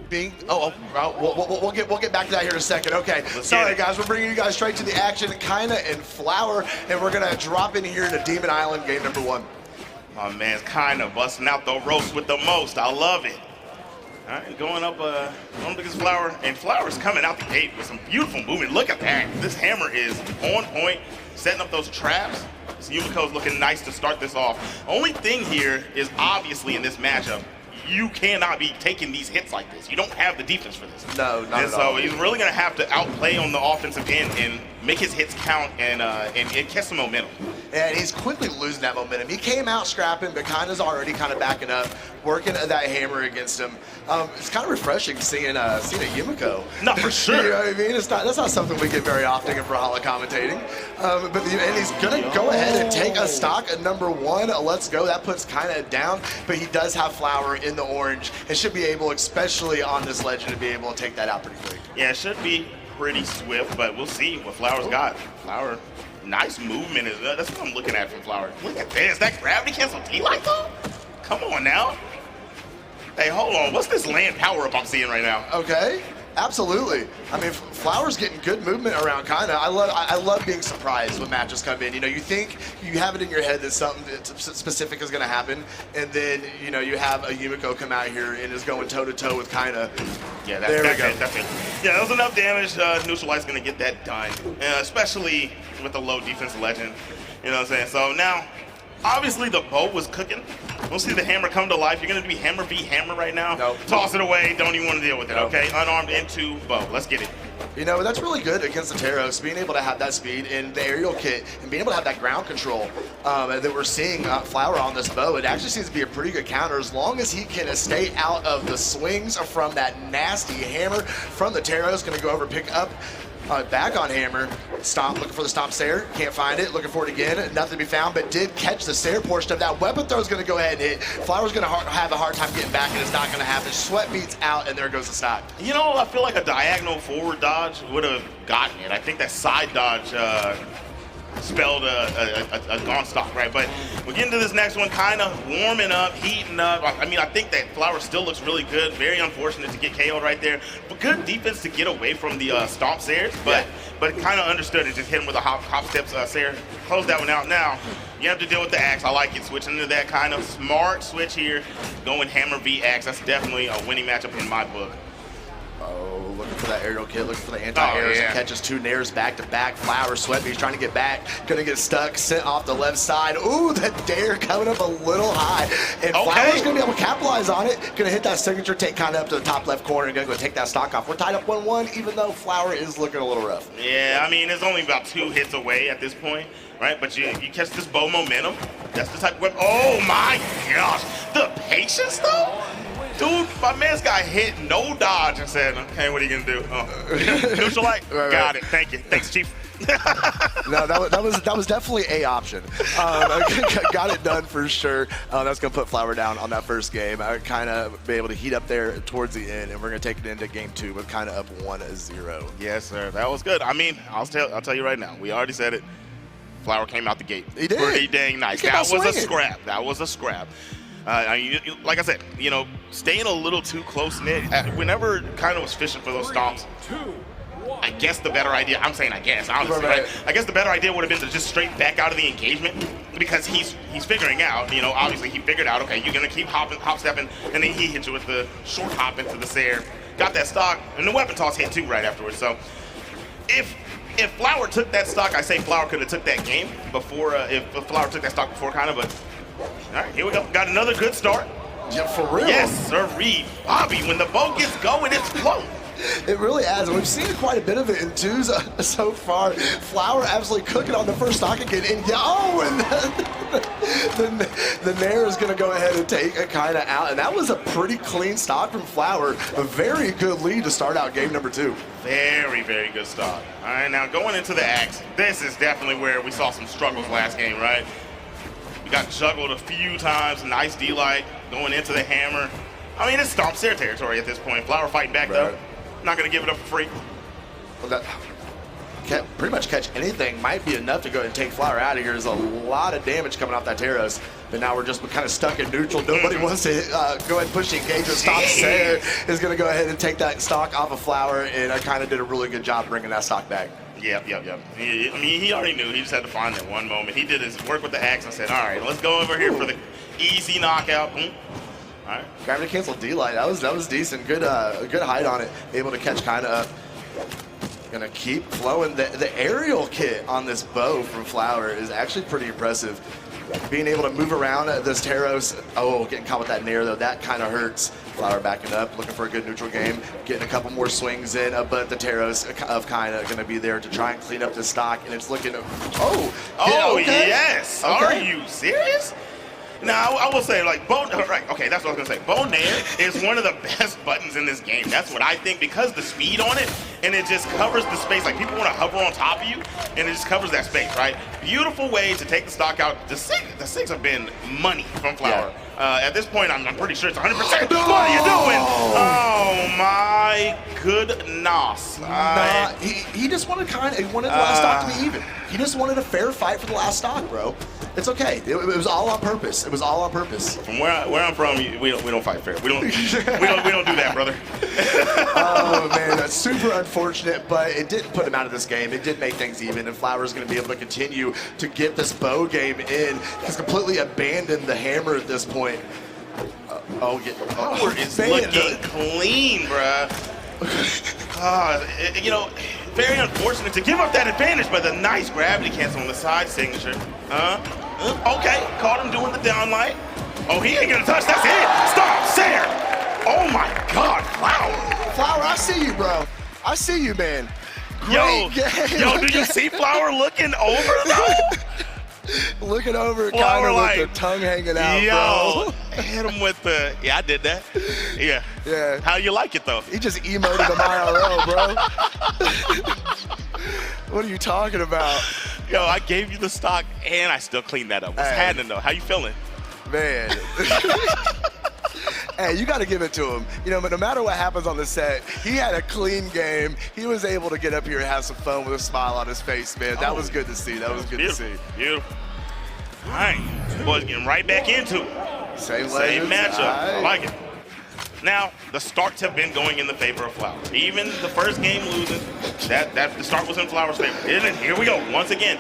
Being we'll get back to that here in a second. Okay, sorry guys, we're bringing you guys straight to the action. Kyna and Flower, and we're gonna drop in here to Demon Island game number 1. My man's Kyna busting out the roast with the most. I love it. All right, going up against Flower, and Flower's coming out the gate with some beautiful movement. Look at that. This hammer is on point, setting up those traps. This Yumiko's looking nice to start this off. Only thing here is obviously in this matchup, you cannot be taking these hits like this. You don't have the defense for this. No, not at all. And so he's really going to have to outplay on the offensive end and make his hits count and catch some momentum. And he's quickly losing that momentum. He came out scrapping, but Kyna's already kind of backing up, working that hammer against him. It's kind of refreshing seeing a Yumiko. No, for sure. You know what I mean? That's not something we get very often in Brawlhalla commentating. And he's going to go ahead and take a stock at number 1. Let's go. That puts Kyna down, but he does have Flower in the orange and should be able, especially on this legend, to be able to take that out pretty quick. Yeah, it should be pretty swift, but we'll see what Flower's got. Flower, nice movement. That's what I'm looking at from Flower. Look at this. That gravity cancel D-Light though? Come on now. Hey, hold on. What's this LAN power-up I'm seeing right now? Okay. Absolutely. I mean, Flower's getting good movement around Kyna. I love being surprised when matches come in. You know, you think you have it in your head that something specific is going to happen, and then, you know, you have a Yumiko come out here and is going toe-to-toe with Kyna. Yeah, there we go. That's it. Yeah, that was enough damage. Neutralize going to get that done, especially with the low defense legend. You know what I'm saying? So now, obviously the bow was cooking. We'll see the hammer come to life. You're going to be hammer v hammer right now. Nope. Toss it away. Don't even want to deal with it, Nope. okay? Unarmed into bow. Let's get it. You know, that's really good against the Taros, being able to have that speed in the aerial kit and being able to have that ground control that we're seeing Flower on this bow. It actually seems to be a pretty good counter as long as he can stay out of the swings from that nasty hammer from the Taros. Going to go over, pick up back on hammer, stomp, looking for the stomp Sair, can't find it, looking for it again, nothing to be found, but did catch the Sair portion of that. Weapon throw is going to go ahead and hit. Flower's going to have a hard time getting back, and it's not going to happen. Sweat beats out, and there goes the stock. You know, I feel like a diagonal forward dodge would have gotten it. I think that side dodge spelled a gone stock, right? But we'll get into this next one, kind of warming up, heating up. I mean, I think that Flower still looks really good. Very unfortunate to get KO'd right there. But good defense to get away from the stomp Sairs, but kind of understood it. Just hit him with a hop steps Sair. Close that one out. Now, you have to deal with the axe. I like it. Switching into that kind of smart switch here. Going hammer v axe. That's definitely a winning matchup in my book. Oh, looking for that aerial kit, looking for the anti-airs, and catches 2 nairs back to back. Flower, Sweatbeast trying to get back, gonna get stuck, sent off the left side. Ooh, that dare coming up a little high. And Flower's gonna be able to capitalize on it. Gonna hit that signature, take kind of up to the top left corner, and gonna go take that stock off. We're tied up 1-1, even though Flower is looking a little rough. Yeah, I mean, it's only about 2 hits away at this point, right? But you catch this bow momentum. That's the type of weapon. Oh my gosh, the patience though? Dude, my man's got hit, no dodge, and said, okay, what are you gonna do? Oh. Neutral light? Got it, thank you. Thanks, Chief. No, that was definitely a option. Got it done for sure. That's gonna put Flower down on that first game. I kind of be able to heat up there towards the end, and we're gonna take it into game 2 with kind of up 1-0. Yes, sir. That was good. I mean, I'll tell you right now. We already said it. Flower came out the gate. He did. Pretty dang nice. That was a scrap. That was a scrap. Like I said, you know, staying a little too close-knit. Whenever Kyna was fishing for those stomps, I guess the better idea, I'm saying I guess, honestly, right? I guess the better idea would have been to just straight back out of the engagement because he's figuring out, you know, obviously he figured out, okay, you're going to keep hop-stepping, and then he hit you with the short hop into the Sair, got that stock, and the weapon toss hit too right afterwards. So if Flower took that stock, I say Flower could have took that game before, if Flower took that stock before Kyna, but all right, here we go. Got another good start. Yeah, for real. Yes, sirree. Bobby, when the boat gets going, it's flowing. It really has. We've seen quite a bit of it in 2s so far. Flower absolutely cooking on the first stock again. And the Nair is going to go ahead and take Kyna out. And that was a pretty clean stock from Flower. A very good lead to start out game number 2. Very, very good start. All right, now going into the axe. This is definitely where we saw some struggles last game, right? We got juggled a few times. Nice D-Light going into the hammer. I mean, it's stomp Sair territory at this point. Flower fighting back, though. Not going to give it up for free. Well, pretty much catch anything might be enough to go ahead and take Flower out of here. There's a lot of damage coming off that Teros. But now we're just kind of stuck in neutral. Nobody wants to go ahead and push the engagement. Stop Sayer is going to go ahead and take that stock off of Flower, and I kind of did a really good job bringing that stock back. Yep. I mean, he already knew. He just had to find that one moment. He did his work with the axe and said, all right, let's go over here for the easy knockout. All right. Gravity cancel D-Light. That was decent. Good hide on it. Able to catch Kyna up. Gonna keep flowing. The aerial kit on this bow from Flower is actually pretty impressive. Being able to move around this Teros. Oh, getting caught with that Nair though, that kind of hurts. Flower backing up, looking for a good neutral game, getting a couple more swings in, but the Teros of Kyna going to be there to try and clean up the stock, and it's looking. Okay. Yes. Okay. Are you serious? Now, I will say, like, right, okay, that's what I was going to say. Bow Nair is one of the best buttons in this game. That's what I think, because the speed on it, and it just covers the space. Like, people want to hover on top of you, and it just covers that space, right? Beautiful way to take the stock out. The six have been money from Flower. Yeah. At this point, I'm pretty sure it's 100%. What are you doing? Oh, my goodness. He just wanted he wanted the last stock to be even. He just wanted a fair fight for the last stock, bro. It's okay. It was all on purpose. It was all on purpose. From where I'm from, we don't fight fair. We don't do that, brother. Oh man, that's super unfortunate, but it didn't put him out of this game. It did make things even, and Flower's going to be able to continue to get this bow game in. He's completely abandoned the hammer at this point. Power is looking clean, bruh. You know, very unfortunate to give up that advantage, but the nice gravity cancel on the side signature. Okay, caught him doing the downlight. Oh, he ain't gonna touch. That's it. Stop, Sayer. Oh my God, Flower. Flower, I see you, bro. I see you, man. Yo, do you see Flower looking over though? Looking over, kind of like, with the tongue hanging out, bro. Hit him with the, I did that. Yeah. How you like it, though? He just emoted a IRL, bro. What are you talking about? Yo, I gave you the stock, and I still cleaned that up. What's happening, though? How you feeling? Man. Hey, you got to give it to him. You know, but no matter what happens on the set, he had a clean game. He was able to get up here and have some fun with a smile on his face, man. That was good to see. That was good to see. Beautiful. All right. Boys getting right back into it. Same matchup. I like it. Now, the starts have been going in the favor of Flower. Even the first game losing, the start was in Flower's favor. And here we go, once again.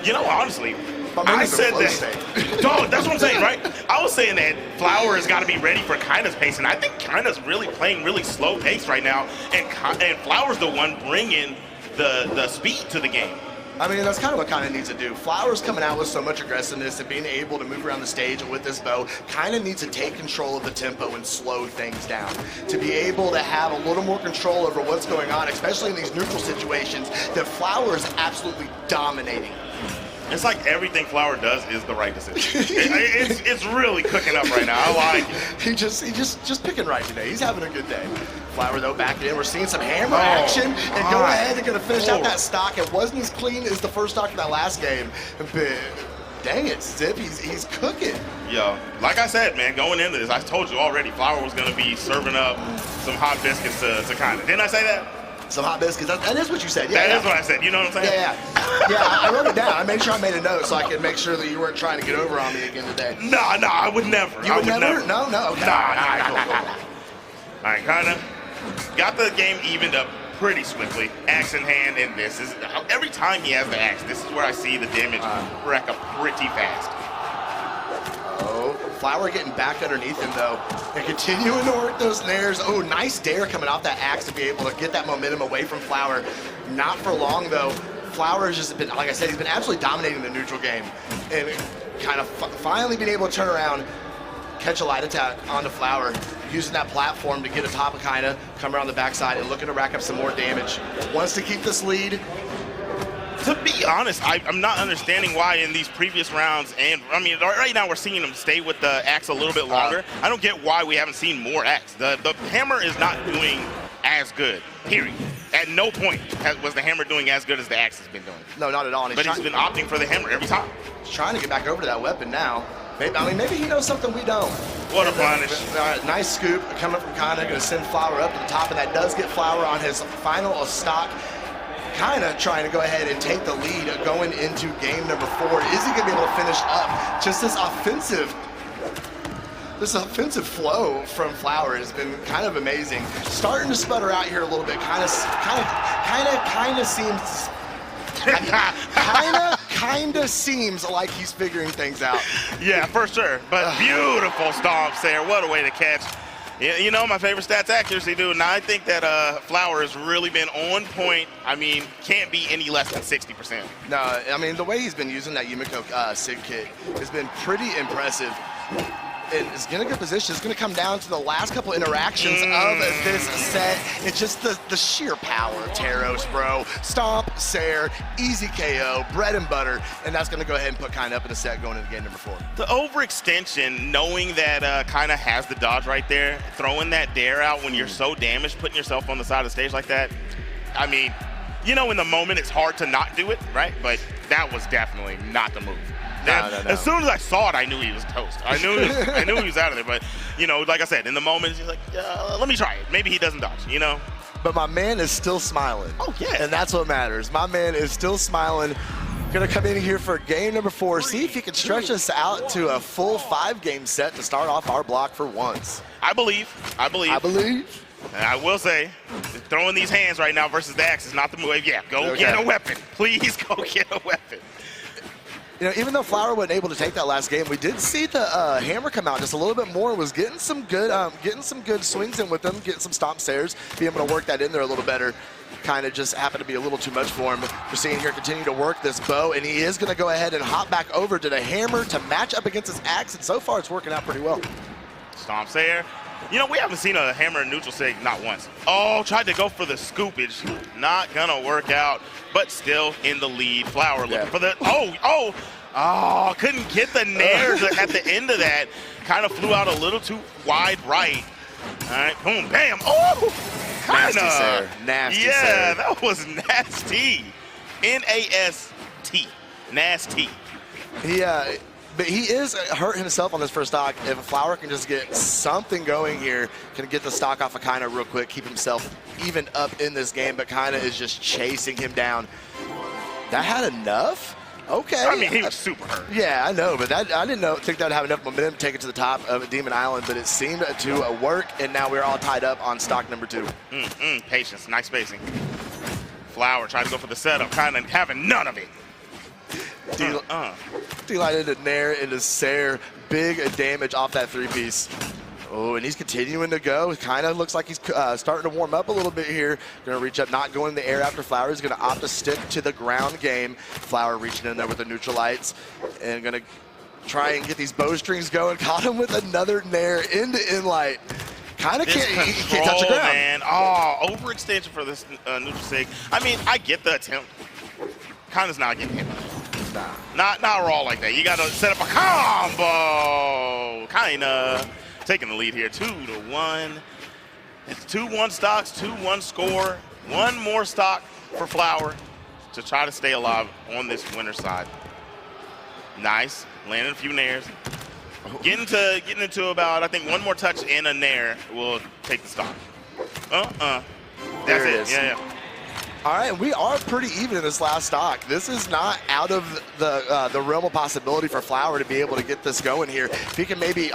You know, honestly, I said that. Dog, that's what I'm saying, right? I was saying that Flower has got to be ready for Kyna's pace, and I think Kyna's really playing really slow pace right now, and Flower's the one bringing the speed to the game. I mean, that's kind of what Kyna needs to do. Flower's coming out with so much aggressiveness and being able to move around the stage with this bow. Kyna needs to take control of the tempo and slow things down to be able to have a little more control over what's going on, especially in these neutral situations that Flower is absolutely dominating. It's like everything Flower does is the right decision. It's really cooking up right now. I like it. He just picking right today. He's having a good day. Flower though back in. We're seeing some hammer action, and go ahead and gonna finish out that stock. It wasn't as clean as the first stock of that last game, but dang it, Zip, he's cooking. Yo, like I said, man, going into this, I told you already, Flower was gonna be serving up some hot biscuits to Kyna. Didn't I say that? Some hot biscuits. That is what you said. Yeah, that is what I said. You know what I'm saying? Yeah, I wrote it down. I made sure I made a note so I could make sure that you weren't trying to get over on me again today. No, I would never. You would never? No, okay. Nah. All right, Kyna got the game evened up pretty swiftly. Axe in hand, and this is every time he has the axe. This is where I see the damage rack up pretty fast. Oh, Flower getting back underneath him though, and continuing to work those nairs. Oh, nice dare coming off that axe to be able to get that momentum away from Flower. Not for long though. Flower has just been, like I said, he's been absolutely dominating the neutral game, and kind of finally being able to turn around, catch a light attack onto Flower, using that platform to get atop of Kyna, come around the backside and looking to rack up some more damage. Wants to keep this lead. To be honest, I'm not understanding why in these previous rounds, and I mean, right now we're seeing him stay with the axe a little bit longer. I don't get why we haven't seen more axe. The hammer is not doing as good, period. At no point was the hammer doing as good as the axe has been doing. No, not at all. But he's been opting for the hammer every time. He's trying to get back over to that weapon now. Maybe he knows something we don't. What a punish. Nice scoop coming from Kyna, going to send Flower up to the top, and that does get Flower on his final stock. Kyna trying to go ahead and take the lead going into game number 4. Is he going to be able to finish up just this offensive flow from Flower has been kind of amazing. Starting to sputter out here a little bit. Kind of seems like he's figuring things out. Yeah, for sure. But beautiful stomps there. What a way to catch. You know, my favorite stats accuracy, dude. Now I think that Flower has really been on point. I mean, can't be any less than 60%. No, I mean, the way he's been using that Yumiko Sig kit has been pretty impressive. And it's in a good position. It's going to come down to the last couple interactions of this set. It's just the sheer power of Teros, bro. Stomp, Sair, easy KO, bread and butter, and that's going to go ahead and put Kyna up in the set going into game number 4. The overextension, knowing that Kyna has the dodge right there, throwing that dare out when you're so damaged, putting yourself on the side of the stage like that. I mean, you know, in the moment it's hard to not do it, right? But that was definitely not the move. No. As soon as I saw it, I knew he was toast. I knew he was out of there. But, you know, like I said, in the moment, he's like, let me try it. Maybe he doesn't dodge, you know? But my man is still smiling. Oh, yeah. And that's what matters. My man is still smiling. Going to come in here for game number 4. See if he can stretch us out to a full 5-game set to start off our block for once. I believe. And I will say, throwing these hands right now versus the axe is not the move. Yeah, go get a weapon. Please go get a weapon. You know, even though Flower wasn't able to take that last game, we did see the hammer come out just a little bit more. Was getting some good swings in with them, getting some stomp stairs, being able to work that in there a little better. Kind of just happened to be a little too much for him. We're seeing here continue to work this bow, and he is going to go ahead and hop back over to the hammer to match up against his axe, and so far it's working out pretty well. Stomp Sair. You know, we haven't seen a hammer in neutral sig not once. Oh, tried to go for the scoopage. Not gonna work out, but still in the lead. Flower looking for the, oh, couldn't get the nair at the end of that. Kind of flew out a little too wide right. All right, boom, bam. Oh, nasty Sair. Nasty Sair. Yeah, that was nasty. N-A-S-T, nasty. But he is hurt himself on this first stock. If Flower can just get something going here, can get the stock off of Kyna real quick, keep himself even up in this game, but Kyna is just chasing him down. That had enough? Okay. I mean, he was super hurt. Yeah, I know, but I didn't think that would have enough momentum to take it to the top of Demon Island, but it seemed to work, and now we're all tied up on stock number 2. Patience, nice spacing. Flower trying to go for the setup, Kyna having none of it. D-Line into Nair, into Sair. Big damage off that 3-piece. Oh, and he's continuing to go. Kind of looks like he's starting to warm up a little bit here. Going to reach up, not going in the air after Flower. He's going to opt to stick to the ground game. Flower reaching in there with the neutralites and going to try and get these bowstrings going. Caught him with another Nair into Inlight. Kind of can't touch the ground. Man. Oh, overextension for this neutral sig. I mean, I get the attempt. Kyna's not getting hit. Not raw like that. You got to set up a combo. Kyna taking the lead here, 2-1. It's 2-1 stocks, 2-1 score. One more stock for Flower to try to stay alive on this winner side. Nice, landing a few nairs. Getting into about, I think, one more touch and a nair will take the stock. That's there it it. is. Yeah. All right, we are pretty even in this last stock. This is not out of the realm of possibility for Flower to be able to get this going here. If he can maybe,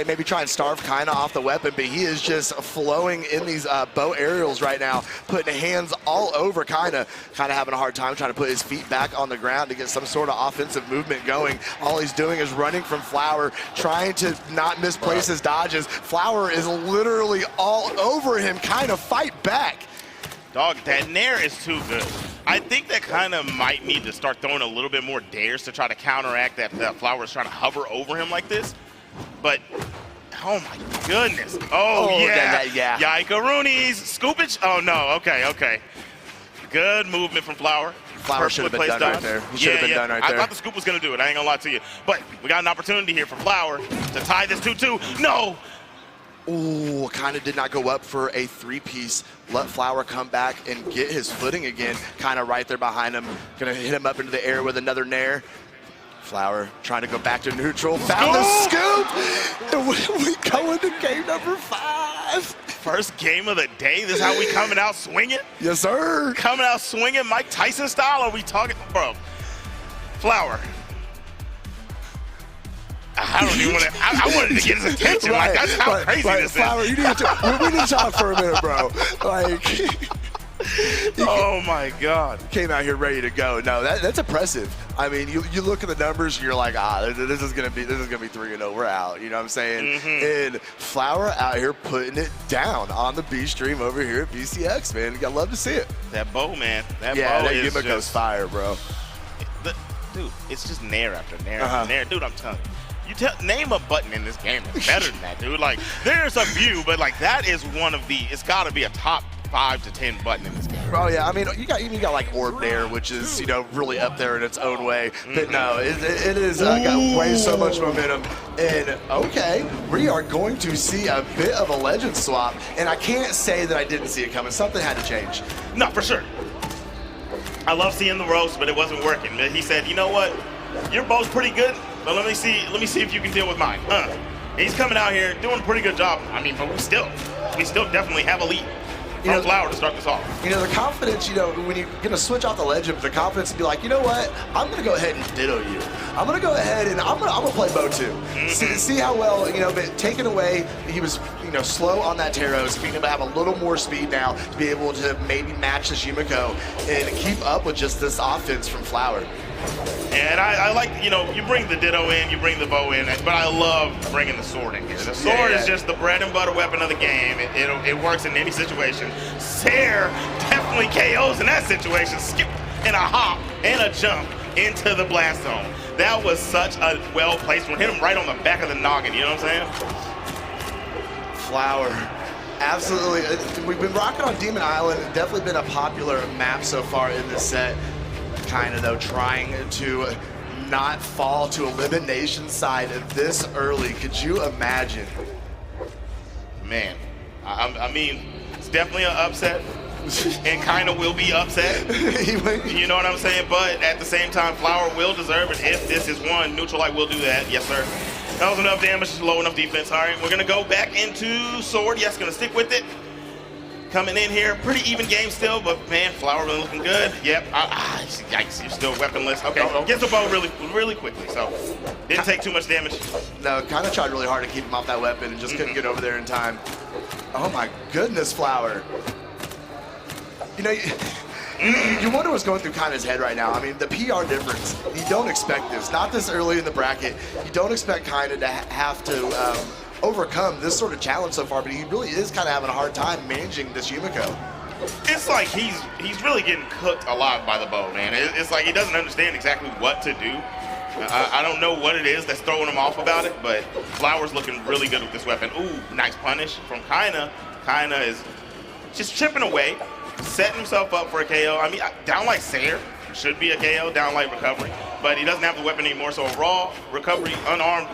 maybe try and starve Kyna off the weapon, but he is just flowing in these bow aerials right now, putting hands all over Kyna. Kyna having a hard time trying to put his feet back on the ground to get some sort of offensive movement going. All he's doing is running from Flower, trying to not misplace his dodges. Flower is literally all over him. Kyna fight back. Dog, that nair is too good. I think that kind of might need to start throwing a little bit more dares to try to counteract that Flower is trying to hover over him like this. But, oh my goodness. Oh yeah. Yike-a-roonies. Scoopage. Oh no, okay. Good movement from Flower. Flower should have been done right there. He should have been done right there. I thought the scoop was going to do it. I ain't going to lie to you. But we got an opportunity here for Flower to tie this 2-2. No. Ooh, kind of did not go up for a 3-piece. Let Flower come back and get his footing again. Kind of right there behind him. Gonna hit him up into the air with another nair. Flower trying to go back to neutral. Found the scoop! And we go into game number 5. First game of the day. This is how we coming out swinging? Yes, sir. Coming out swinging Mike Tyson style? Are we talking? Bro, Flower. I don't even want to. I wanted to get his attention. Right, like, that's how crazy this Flower, is. You need to, we need to talk for a minute, bro. Like, oh my God. Came out here ready to go. No, that's impressive. I mean, you look at the numbers and you're like, this is gonna be 3-0. We're out. You know what I'm saying? And Flower out here putting it down on the B stream over here at BCX, man. I love to see it. That bow, man. That yeah, bow that is Yumiko's just fire, bro. Dude, it's just nair after nair after nair. Dude, I'm telling you. Name a button in this game that's better than that, dude. Like, there's a few, but like that is one of the. It's got to be a top 5 to 10 button in this game. Oh yeah, I mean you got like Orb Nair, which is really up there in its own way. But no, it is got way so much momentum. And okay, we are going to see a bit of a legend swap, and I can't say that I didn't see it coming. Something had to change. No, for sure. I love seeing the roast, but it wasn't working. He said, you know what? Your bow's pretty good, but let me see if you can deal with mine. He's coming out here doing a pretty good job. I mean, but we still definitely have a lead from Flower to start this off. The confidence, when you're gonna switch off the legend, the confidence to be like, you know what? I'm gonna go ahead and ditto you. I'm gonna go ahead and I'm gonna play bow too. See how well, but taken away, he was slow on that Taros, being able to have a little more speed now to be able to maybe match this Yumiko and keep up with just this offense from Flower. And I like, you bring the Ditto in, you bring the bow in, but I love bringing the sword in here. The sword is just the bread and butter weapon of the game. It works in any situation. Sair definitely KOs in that situation. Skip and a hop and a jump into the blast zone. That was such a well-placed one. Hit him right on the back of the noggin, you know what I'm saying? Flower. Absolutely. We've been rocking on Demon Island. Definitely been a popular map so far in this set. Kyna, though, trying to not fall to elimination side this early. Could you imagine? Man, I mean, it's definitely an upset, and Kyna will be upset. You know what I'm saying? But at the same time, Flower will deserve it. If this is one, Neutralite will do that. Yes, sir. That was enough damage, low enough defense. All right, we're going to go back into Sword. Yes, going to stick with it. Coming in here, pretty even game still, but man, Flower really looking good. Yep. Yikes, you're still weaponless. Okay, gets the bow really quickly, so didn't take too much damage. No, Kyna tried really hard to keep him off that weapon and just couldn't get over there in time. Oh my goodness, Flower. You wonder what's going through Kyna's head right now. I mean, the PR difference. You don't expect this. Not this early in the bracket. You don't expect Kyna to have to overcome this sort of challenge so far, but he really is kind of having a hard time managing this Yumiko. It's like he's really getting cooked alive by the bow, man. It's like he doesn't understand exactly what to do. I don't know what it is that's throwing him off about it, but Flower's looking really good with this weapon. Ooh, nice punish from Kyna. Kyna is just chipping away, setting himself up for a KO. I mean, down like Sair should be a KO, down like recovery, but he doesn't have the weapon anymore, so raw, recovery, unarmed.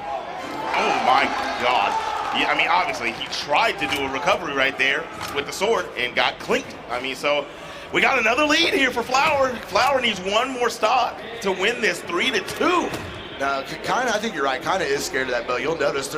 Oh my God. Yeah, I mean, obviously, he tried to do a recovery right there with the sword and got clinked. I mean, so we got another lead here for Flower. Flower needs one more stock to win this 3-2. No, Kyna, I think you're right. Kyna is scared of that bow. You'll notice,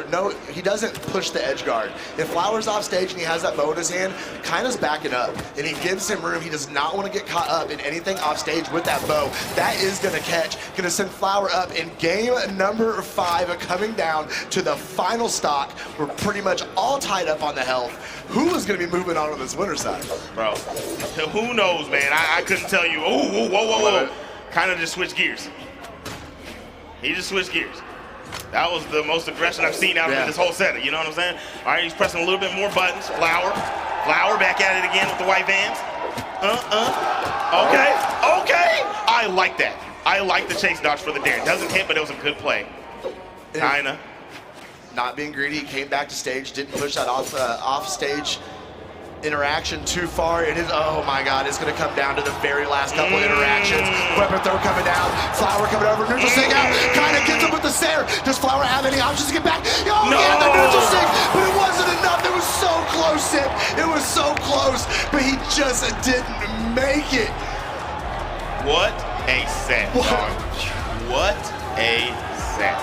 he doesn't push the edge guard. If Flower's off stage and he has that bow in his hand, Kyna's backing up, and he gives him room. He does not want to get caught up in anything off stage with that bow. That is going to catch, going to send Flower up in game number 5, coming down to the final stock. We're pretty much all tied up on the health. Who is going to be moving on this winner's side? Bro, who knows, man? I couldn't tell you. Oh, whoa. Kyna just switched gears. He just switched gears. That was the most aggression I've seen out of this whole set. You know what I'm saying? All right, he's pressing a little bit more buttons. Flower back at it again with the white vans. Okay. I like that. I like the chase dodge for the dare. Doesn't hit, but it was a good play. Kyna. Not being greedy, he came back to stage, didn't push that off stage interaction too far. It is, oh my God, it's going to come down to the very last couple interactions. Weapon throw coming down, Flower coming over, neutral sync out, Kyna gets him with the Sair. Does Flower have any options to get back? Oh, no! Yeah, the neutral sync, but it wasn't enough. It was so close, Sip. It was so close, but he just didn't make it. What a set, dog. What a set.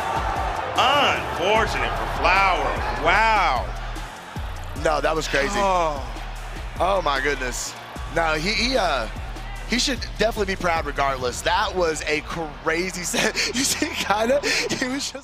Unfortunate for Flower. Wow. No, that was crazy. Oh my goodness. No, he should definitely be proud regardless. That was a crazy set. You see, Kyna, he was just